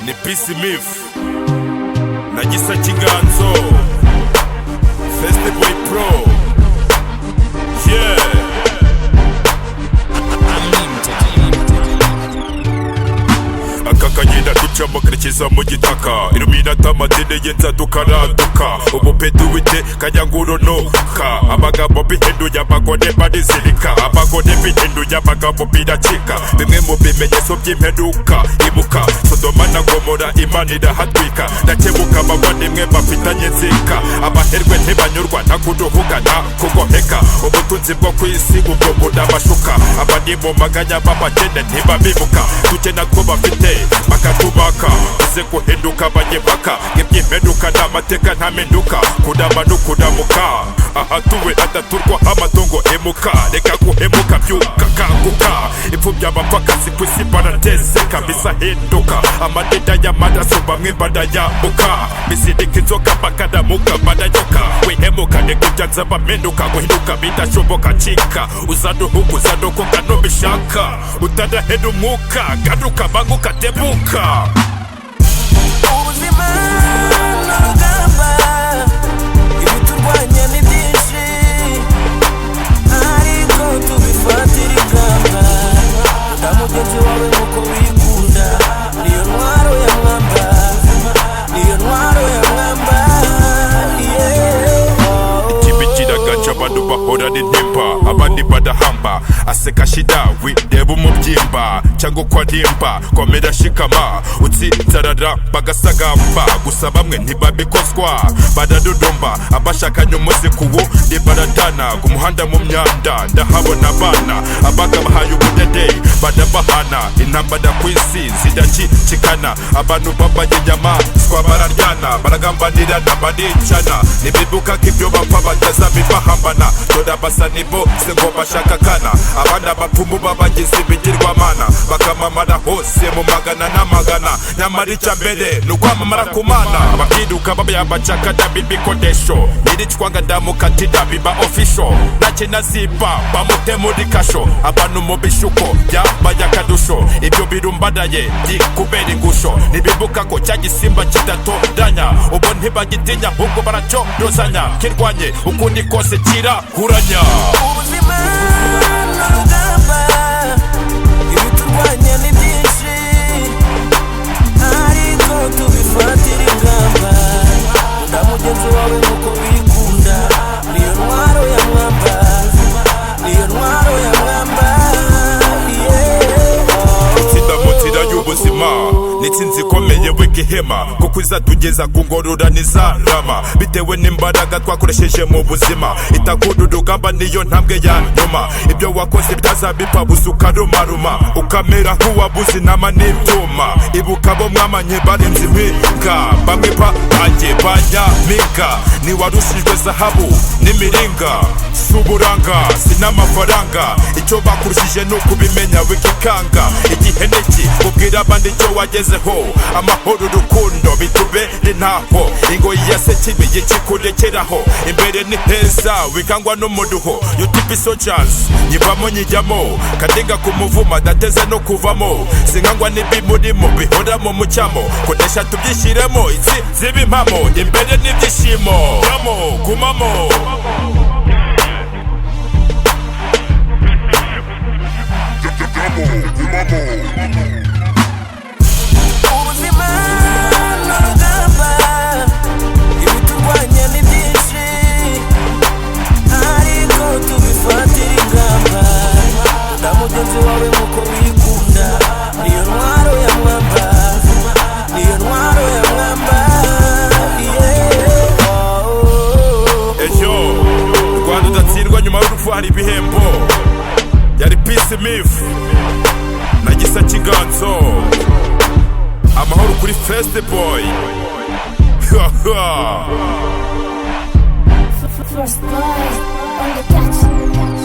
Ni Peace Myth na Gisa Kiganzo Festival Pro. Yeah. Akakagenda ducamo kerekeza mu gitaka, Illuminati amadini y'inzaduka araduka, ubupeduwite kanyangurunuka, amagambo bihinduye abagore barizirika, abagore bihinduye amagambo biracika, bimwe mu bimenyetso by'imperuka imuka, Sodoma na Gomora Imana irahatwika, ndakebuka abavandimwe bafitanye inzika, abaherwe ntibanyurwa nta kuduhuga nta kugoheka, ubutunzi bwo ku isi ubwo bunamashuka, abandi mu maganya b'abakene ntibabibuka, dukena ko bafite bakatubaka, uze guhinduka abanyebaka, iby'imperuka n'amateka ntamenduka, kudama n'ukudamuka, ahatuwe hadaturwa amatungo emuka, reka guhemuka byuka kanguka, imfubyi abapfakazi ku isi barateseka, bisahinduka, amadeda y'amaraso bamwe badayambuka, bizirika inzoka bakadamuka badayoka, wihemuka nikubyanza bamenduka, guhinduka bidashoboka cika, uzaduhugu uzadokoka nubishaka, utadahera umwuka, garuka banguka tebuka. Ubuzima n'urugamba, ibiturwanya ni byinshi, ariko tubifatira ingamba, nta mugenzi wawe nk'uko wikunda, niyo ntwaro ya mwamba, niyo ntwaro ya mwamba, Ikibikiragaca abantu bahorana intimba, abandi badahamba, aseka shida wireba umubyimba, cyangwa uko arimba, komera shikama, utsitsarara bagasagamba, gusa bamwe ntibabikozwa, baradudumba, abashakanye umunsi kuwu baradana, ku muhanda mu myanda ndahabona abana, abagabahaye ubudede badabahana, intambara ku isi zidakikikana, abantu babaye inyamaswa bararyana, baragambanirana baricana, nibibuka ko ibyo bapfa batazabibahambana, dore abasa nibo se ngo bashakakana, abana bapfumu babagize ibigirwamana, bakamamara hose mu magana n'amagana, nyamara icya mbere ni ukwamamara ku mana, bakiruka babaye abacakada b'ibikodesho, nyiricwanga ndamukatira biba official, ntakinaziba bamute muri kasho, abantu mu bishuko byabaye akadusho, ibyo birumbadaye kubera ingusho, ntibibuka ko cya gisimba kidatoranya, ubu ntibagitinya ahubwo baracyorozanya, kirwanye ukundi kose kirahuranya. ubuzima n'urugamba, ibiturwanya ni byinshi, ariko tubifatira ingamba, nta mugenzi wawe nk'uko wikunda, niyo ntwaro ya mwamba, niyo ntwaro ya mwamba, Itsinda mu nzira y'ubuzima n'itsinzi ikomeye w'igihema, kuko izatugeza ku ngororano izarama, bitewe n'imbaraga twakoresheje mu buzima, itakunda urugamba niyo ntambwe ya nyuma, ibyo wakoze bitazabipfa busa ukarumaruma, ukamera nk'uwabuze intama n'ibyuma, ibuka abo mwamanye barenze impinga, bamwe babaye banyampinga, ntiwarushijwe zahabu n'imiringa, si uburanga si n'amafaranga, icyo bakurushije ni ukubimenya wikikanga, igihe n'iki ubwira abandi icyo wagezeho, amahoro urukundo bitubere ntaho, ingoyi ya sekibi yikikurekeraho, imbere ni heza wikangwa n'umuduho, utipi soldiers nyivamo nyijyamo, kadinga ku muvuma dateze no kuvamo, sinkangwa n'ibimurimo bihora mu mucyamo, konesha tubyishyiremo itsinzi b'impamo, imbere n'ibyishimo gumamo gumamo. ubuzima n'urugamba, ibiturwanya ni byinshi, ariko tubifatira ingamba, nta mugenzi wawe nk'uko wikunda, niyo ntwaro ya mwamba, niyo ntwaro ya mwamba, Ejo Rwanda udatsindwa, nyuma y'urupfu hari ibihembo. Yari Peace Myth na Gisa Kiganzo, amahoro kuri Festival. First boy on the catch.